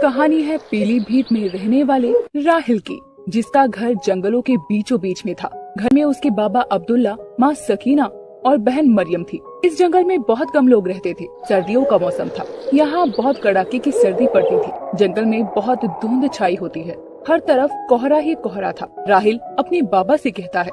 कहानी है पीलीभीत में रहने वाले राहिल की, जिसका घर जंगलों के बीचों बीच में था। घर में उसके बाबा अब्दुल्ला, माँ सकीना और बहन मरियम थी। इस जंगल में बहुत कम लोग रहते थे। सर्दियों का मौसम था। यहाँ बहुत कड़ाके की सर्दी पड़ती थी। जंगल में बहुत धुंध छाई होती है। हर तरफ कोहरा ही कोहरा था। राहिल अपने बाबा से कहता है,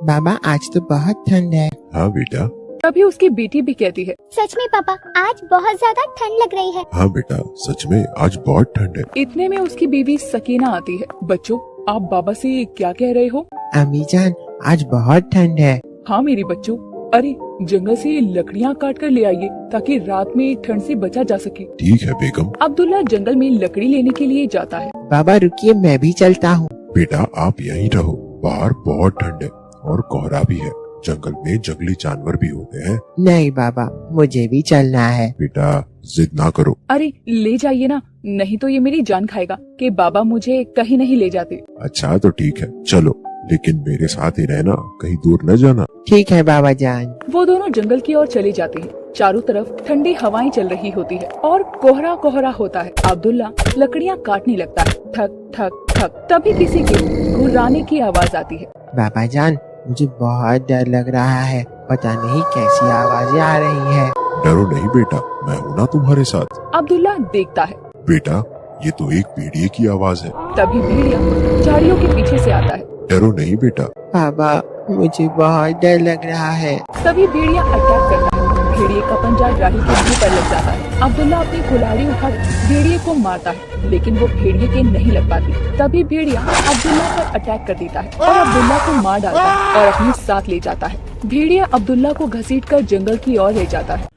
बाबा आज तो बहुत ठंड है। हाँ बेटा। तभी उसकी बेटी भी कहती है, सच में पापा आज बहुत ज्यादा ठंड लग रही है। हाँ बेटा, सच में आज बहुत ठंड है। इतने में उसकी बीवी सकीना आती है। बच्चों, आप बाबा से क्या कह रहे हो? अम्मी जान, आज बहुत ठंड है। हाँ मेरे बच्चों, अरे जंगल से लकड़ियाँ काट कर ले आइए ताकि रात में ठंड से बचा जा सके। ठीक है बेगम। अब्दुल्ला जंगल में लकड़ी लेने के लिए जाता है। बाबा रुकिए, मैं भी चलता हूँ। बेटा आप यहीं रहो, बाहर बहुत ठंड है और कोहरा भी है। जंगल में जंगली जानवर भी होते हैं। नहीं बाबा, मुझे भी चलना है। बेटा जिद ना करो। अरे ले जाइए ना, नहीं तो ये मेरी जान खाएगा कि बाबा मुझे कहीं नहीं ले जाते। अच्छा तो ठीक है, चलो, लेकिन मेरे साथ ही रहना, कहीं दूर न जाना। ठीक है बाबा जान। वो दोनों जंगल की ओर चले जाते हैं। चारों तरफ ठंडी हवाएं चल रही होती है और कोहरा कोहरा होता है। अब्दुल्ला लकड़ियाँ काटने लगता है। ठक ठक ठक। तभी किसी के घुर्राने की आवाज आती है। बाबा जान, मुझे बहुत डर लग रहा है। पता नहीं कैसी आवाजें आ रही है। डरो नहीं बेटा, मैं हूँ ना तुम्हारे साथ। अब्दुल्ला देखता है। बेटा ये तो एक भेड़िए की आवाज है। तभी भेड़िया झाड़ियों के पीछे से आता है। डरो नहीं बेटा। बाबा मुझे बहुत डर लग रहा है। तभी भेड़िया अटैक करता है। भेड़िए का पंजा राहिल के मुंह पर लग जाता है। अब्दुल्ला अपनी कुल्हाड़ी उठा भेड़िए को मारता है, लेकिन वो भेड़िए के नहीं लग पाती। तभी भेड़िया अब्दुल्ला पर अटैक कर देता है और अब्दुल्ला को मार डालता है और अपने साथ ले जाता है। भेड़िया अब्दुल्ला को घसीटकर जंगल की ओर ले जाता है।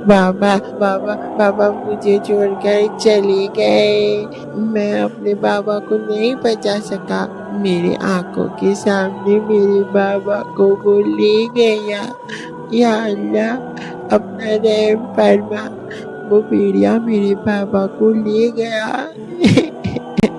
बाबा मुझे छोड़कर चले गए। मैं अपने बाबा को नहीं बचा सका। मेरे आंखों के सामने मेरे बाबा को वो ले गया। या अल्लाह, अपना रहम फरमा। वो भेड़िया मेरे बाबा को ले गया।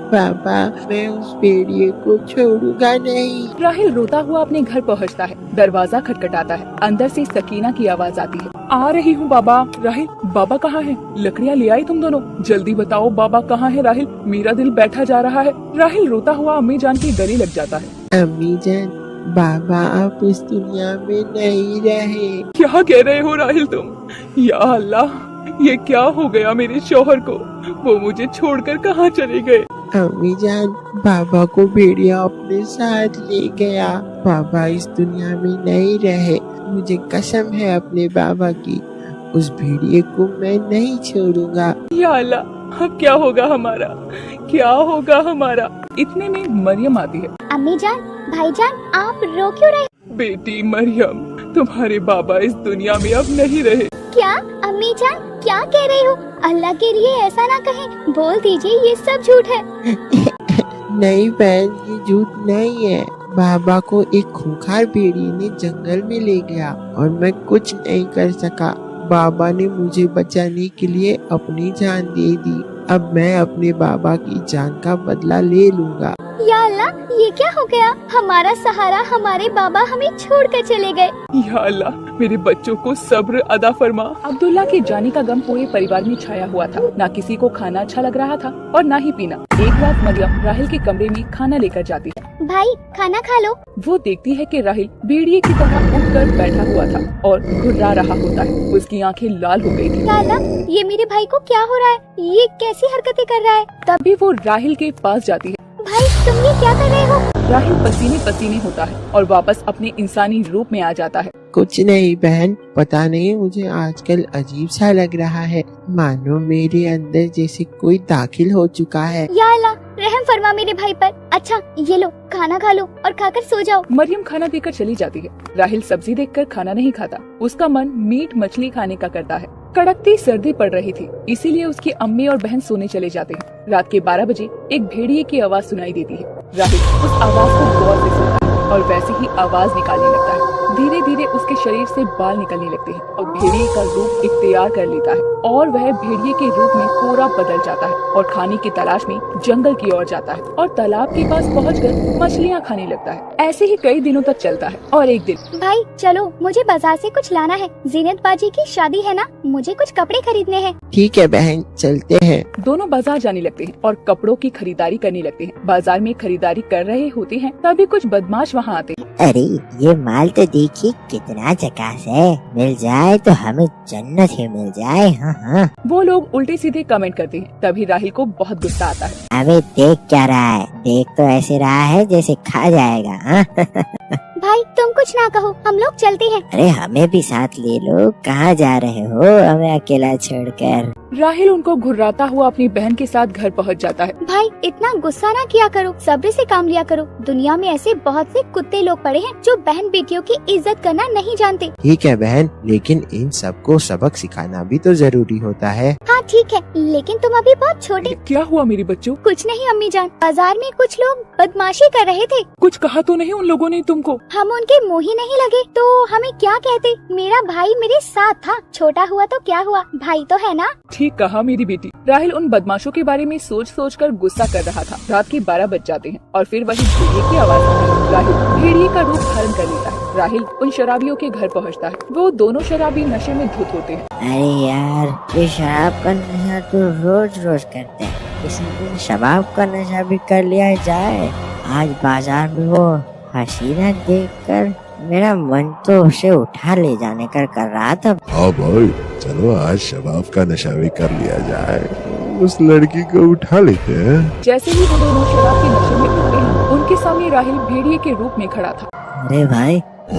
बाबा मैं उस भेड़िए को छोड़ूंगा नहीं। राहिल रोता हुआ अपने घर पहुंचता है। दरवाजा खटखटाता है। अंदर से सकीना की आवाज आती है। आ रही हूँ बाबा। राहिल, बाबा कहाँ है? लकड़ियाँ ले आई तुम दोनों? जल्दी बताओ बाबा कहाँ है? राहिल, मेरा दिल बैठा जा रहा है। राहिल रोता हुआ अम्मी जान के गले लग जाता है। अम्मी जान, बाबा आप इस दुनिया में नहीं रहे। क्या कह रहे हो राहिल तुम? या अल्लाह, ये क्या हो गया मेरे शौहर को? वो मुझे छोड़कर कहाँ चले गए? अम्मी जान, बाबा को भेड़िया अपने साथ ले गया। बाबा इस दुनिया में नहीं रहे। मुझे कसम है अपने बाबा की, उस भेड़िए को मैं नहीं छोड़ूंगा। या अल्लाह, अब क्या होगा हमारा? क्या होगा हमारा? इतने में मरियम आती है। अम्मी जान, भाईजान, आप रो क्यों रहे? बेटी मरियम, तुम्हारे बाबा इस दुनिया में अब नहीं रहे। क्या अम्मी जान, क्या कह रही हो? अल्लाह के लिए ऐसा ना कहें। बोल दीजिए ये सब झूठ है। नहीं बहन, ये झूठ नहीं है। बाबा को एक खूंखार भेड़िए ने जंगल में ले गया और मैं कुछ नहीं कर सका। बाबा ने मुझे बचाने के लिए अपनी जान दे दी। अब मैं अपने बाबा की जान का बदला ले लूंगा। या अल्लाह, ये क्या हो गया? हमारा सहारा, हमारे बाबा हमें छोड़कर चले गए। या अल्लाह, मेरे बच्चों को सब्र अदा फरमा। अब्दुल्ला के जाने का गम पूरे परिवार में छाया हुआ था। ना किसी को खाना अच्छा लग रहा था और ना ही पीना। एक रात मरियम राहिल के कमरे में खाना लेकर जाती है। भाई खाना खा लो। वो देखती है कि राहिल भेड़िए की तरह उठकर बैठा हुआ था और घुर्रा रहा होता है। उसकी आंखें लाल हो गई थी। या अल्लाह, ये मेरे भाई को क्या हो रहा है? ये कैसी हरकतें कर रहा है? तभी वो राहिल के पास जाती है। भाई तुम ये क्या कर रहे हो? राहिल पसीने पसीने होता है और वापस अपने इंसानी रूप में आ जाता है। कुछ नहीं बहन, पता नहीं मुझे आजकल अजीब सा लग रहा है। मानो मेरे अंदर जैसे कोई दाखिल हो चुका है। या अल्लाह, रहम फरमा मेरे भाई पर। अच्छा ये लो, खाना खा लो और खाकर सो जाओ। मरियम खाना देकर चली जाती है। राहिल सब्जी देखकर खाना नहीं खाता। उसका मन मीट मछली खाने का करता है। कड़कती सर्दी पड़ रही थी, इसीलिए उसकी अम्मी और बहन सोने चले जाते हैं। रात के 12 बजे एक भेड़िए की आवाज सुनाई देती है। राहिल उस आवाज को गौर से सुनता है और वैसे ही आवाज निकालने लगता है। धीरे धीरे उसके शरीर से बाल निकलने लगते हैं और भेड़िए का रूप इख्तियार कर लेता है और वह भेड़िए के रूप में पूरा बदल जाता है और खाने की तलाश में जंगल की ओर जाता है और तालाब के पास पहुंचकर मछलियां खाने लगता है। ऐसे ही कई दिनों तक चलता है और एक दिन, भाई चलो, मुझे बाजार से कुछ लाना है। जीनत बाजी की शादी है ना, मुझे कुछ कपड़े खरीदने हैं। ठीक है बहन, चलते हैं। दोनों बाजार जाने लगते हैं और कपड़ों की खरीदारी करने लगते हैं। बाजार में खरीदारी कर रहे होते हैं तभी कुछ बदमाश वहाँ आते हैं। अरे ये माल तो देखिए कितना झकास है, मिल जाए तो हमें जन्नत ही मिल जाए। हाँ हाँ। वो लोग उल्टे सीधे कमेंट करते हैं। तभी राहिल को बहुत गुस्सा आता है। अबे देख क्या रहा है, देख तो ऐसे रहा है जैसे खा जाएगा। हाँ? भाई तुम कुछ ना कहो, हम लोग चलते हैं। अरे हमें भी साथ ले लो, कहाँ जा रहे हो हमें अकेला छोड़कर। राहिल उनको घुर्राता हुआ अपनी बहन के साथ घर पहुंच जाता है। भाई इतना गुस्सा ना किया करो, सब्र से काम लिया करो। दुनिया में ऐसे बहुत से कुत्ते लोग पड़े हैं जो बहन बेटियों की इज्जत करना नहीं जानते। ठीक है बहन, लेकिन इन सबको सबक सिखाना भी तो जरूरी होता है। हाँ ठीक है, लेकिन तुम अभी बहुत छोटे। क्या हुआ मेरे बच्चों? कुछ नहीं अम्मी जान, बाजार में कुछ लोग बदमाशी कर रहे थे। कुछ कहा तो नहीं उन लोगों ने तुमको? हम उनके मुँह ही नहीं लगे तो हमें क्या कहते। मेरा भाई मेरे साथ था, छोटा हुआ तो क्या हुआ, भाई तो है ना। ठीक कहा मेरी बेटी। राहिल उन बदमाशों के बारे में सोच सोच कर गुस्सा कर रहा था। रात के 12 बज जाते हैं और फिर वही भेड़िए की आवाज आती है। राहिल भेड़िए का रूप धारण कर लेता है। राहिल उन शराबियों के घर पहुंचता है। वो दोनों शराबी नशे में धुत होते हैं। अरे यार, ये शराब का नशा तो रोज रोज करते हैं, किसी दिन शराब का नशा भी कर लिया जाए। आज बाजार में वो हसीना देखकर मेरा मन तो उसे उठा ले जाने कर रहा था। हाँ भाई, चलो आज शबाब का नशा भी कर लिया जाए, उस लड़की को उठा लेते हैं। जैसे ही वो दोनों शराब के नशे में उठते हैं, उनके सामने राहिल भेड़िए के रूप में खड़ा था। अरे भाई,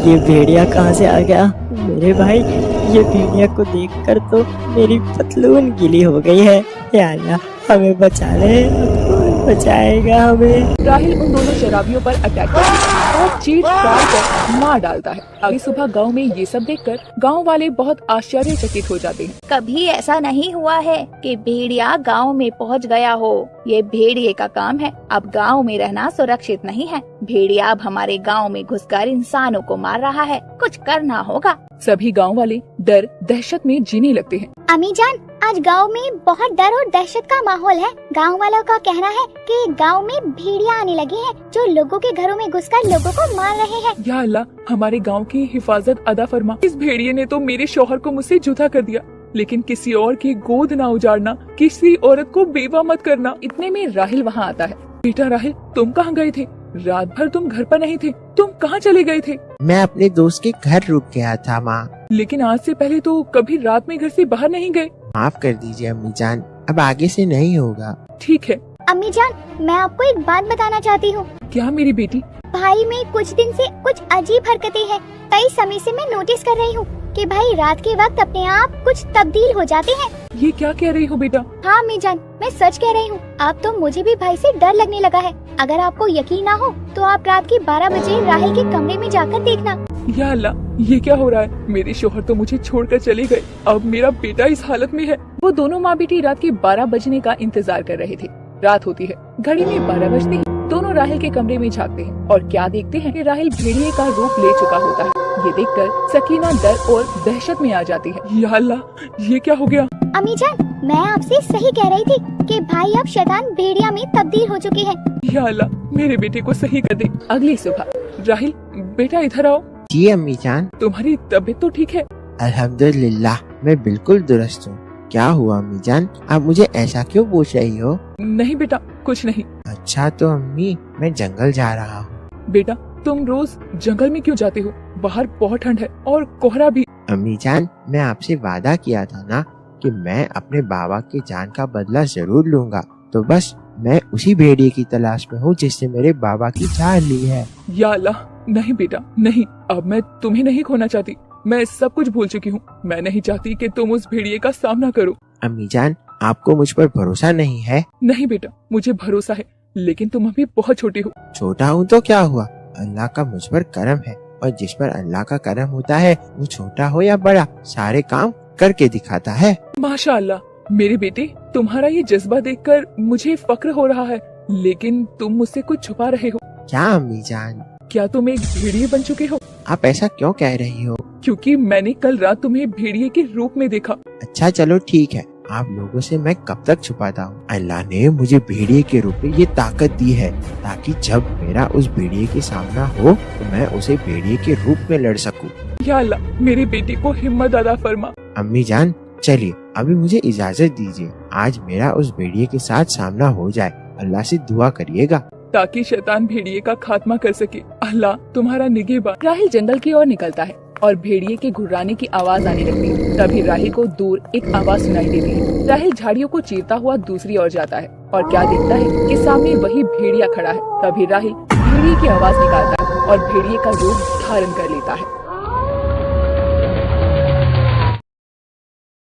ये भेड़िया कहाँ से आ गया? मेरे भाई, ये भेड़िया को देखकर तो मेरी पतलून गीली हो गई है। या अल्लाह, हमें बचा ले, कौन बचाएगा हमें? राहिल उन दोनों शराबियों पर अटैक करता है और चीर फाड़ कर मार डालता है। अगली सुबह गांव में ये सब देखकर गांव वाले बहुत आश्चर्यचकित हो जाते हैं। कभी ऐसा नहीं हुआ है कि भेड़िया गांव में पहुंच गया हो। ये भेड़िए का काम है। अब गांव में रहना सुरक्षित नहीं है। भेड़िया अब हमारे गांव में घुसकर इंसानों को मार रहा है, कुछ करना होगा। सभी गांव वाले डर दहशत में जीने लगते हैं। अम्मी जान, आज गांव में बहुत डर और दहशत का माहौल है। गांव वालों का कहना है कि गांव में भेड़िया आने लगी हैं, जो लोगों के घरों में घुसकर लोगों को मार रहे हैं। या अल्लाह, हमारे गांव की हिफाजत अदा फरमा। इस भेड़िए ने तो मेरे शौहर को मुझसे जुदा कर दिया, लेकिन किसी और की गोद ना उजाड़ना, किसी औरत को बेवा मत करना। इतने में राहिल वहाँ आता है। बेटा राहिल, तुम कहाँ गए थे? रात भर तुम घर पर नहीं थे, तुम कहाँ चले गए थे? मैं अपने दोस्त के घर रुक गया था माँ। लेकिन आज से पहले तो कभी रात में घर से बाहर नहीं गए। माफ कर दीजिए अम्मी जान, अब आगे से नहीं होगा। ठीक है। अम्मी जान, मैं आपको एक बात बताना चाहती हूँ। क्या मेरी बेटी? भाई में कुछ दिन से कुछ अजीब हरकतें हैं। कई समय से मैं नोटिस कर रही हूँ कि भाई रात के वक्त अपने आप कुछ तब्दील हो जाते हैं। ये क्या कह रही हो बेटा? हाँ अम्मी जान, मैं सच कह रही हूँ। अब तो मुझे भी भाई से डर लगने लगा है। अगर आपको यकीन ना हो तो आप रात के 12 बजे राहिल के कमरे में जाकर देखना। या अल्लाह, ये क्या हो रहा है? मेरे शौहर तो मुझे छोड़कर चले गए, अब मेरा बेटा इस हालत में है। वो दोनों माँ बेटी रात के 12 बजने का इंतजार कर रहे थे। रात होती है, घड़ी में 12 बजते ही दोनों राहिल के कमरे में झांकते हैं और क्या देखते हैं कि राहिल भेड़िए का रूप ले चुका होता है। ये देखकर सकीना डर और दहशत में आ जाती है। या अल्लाह, ये क्या हो गया? अम्मी जान, मैं आपसे सही कह रही थी कि भाई अब शैतान भेड़िया में तब्दील हो चुके हैं। या अल्लाह, मेरे बेटे को सही कर दे। अगली सुबह, राहिल बेटा इधर आओ। जी अम्मी जान। तुम्हारी तबीयत तो ठीक है? अल्हम्दुलिल्लाह, मैं बिल्कुल दुरुस्त हूँ। क्या हुआ अम्मी जान, आप मुझे ऐसा क्यों पूछ रही हो? नहीं बेटा, कुछ नहीं। अच्छा तो अम्मी, मैं जंगल जा रहा हूँ। बेटा, तुम रोज जंगल में क्यों जाते हो? बाहर बहुत ठंड है और कोहरा भी। अम्मी जान, मैं आपसे वादा किया था ना कि मैं अपने बाबा की जान का बदला जरूर लूंगा, तो बस मैं उसी भेड़िए की तलाश में हूँ जिसने मेरे बाबा की जान ली है। या अल्लाह, नहीं बेटा नहीं, अब मैं तुम्हें नहीं खोना चाहती। मैं सब कुछ भूल चुकी हूँ। मैं नहीं चाहती कि तुम उस भेड़िए का सामना करो। अम्मी जान, आपको मुझ पर भरोसा नहीं है? नहीं बेटा, मुझे भरोसा है, लेकिन तुम अभी बहुत छोटी हो। छोटा हूँ तो क्या हुआ, अल्लाह का मुझ पर करम है, और जिस पर अल्लाह का करम होता है वो छोटा हो या बड़ा सारे काम करके दिखाता है। माशाअल्लाह, मेरे बेटे, तुम्हारा ये जज्बा देखकर मुझे फक्र हो रहा है, लेकिन तुम मुझसे कुछ छुपा रहे हो। क्या अम्मी जान? क्या तुम एक भेड़िए बन चुके हो? आप ऐसा क्यों कह रही हो? क्योंकि मैंने कल रात तुम्हें भेड़िए के रूप में देखा। अच्छा चलो ठीक है, आप लोगों से मैं कब तक छुपाता हूँ। अल्लाह ने मुझे भेड़िए के रूप में ये ताकत दी है ताकि जब मेरा उस भेड़िए के सामना हो तो मैं उसे भेड़िए के रूप में लड़ सकूँ। या अल्लाह मेरे बेटे को हिम्मत अदा फरमा। अम्मी जान चलिए अभी मुझे इजाजत दीजिए, आज मेरा उस भेड़िए के साथ सामना हो जाए। अल्लाह से दुआ करिएगा ताकि शैतान भेड़िए का खात्मा कर सके। अल्लाह तुम्हारा निगहबान। राहिल जंगल की ओर निकलता है और भेड़िए के घुर्राने की आवाज आने लगती है। तभी राहिल को दूर एक आवाज सुनाई देती है। राहिल झाड़ियों को चीरता हुआ दूसरी ओर जाता है और क्या देखता है कि सामने वही भेड़िया खड़ा है। तभी राहिल भेड़िए की आवाज निकालता है और भेड़िए का रूप धारण कर लेता है।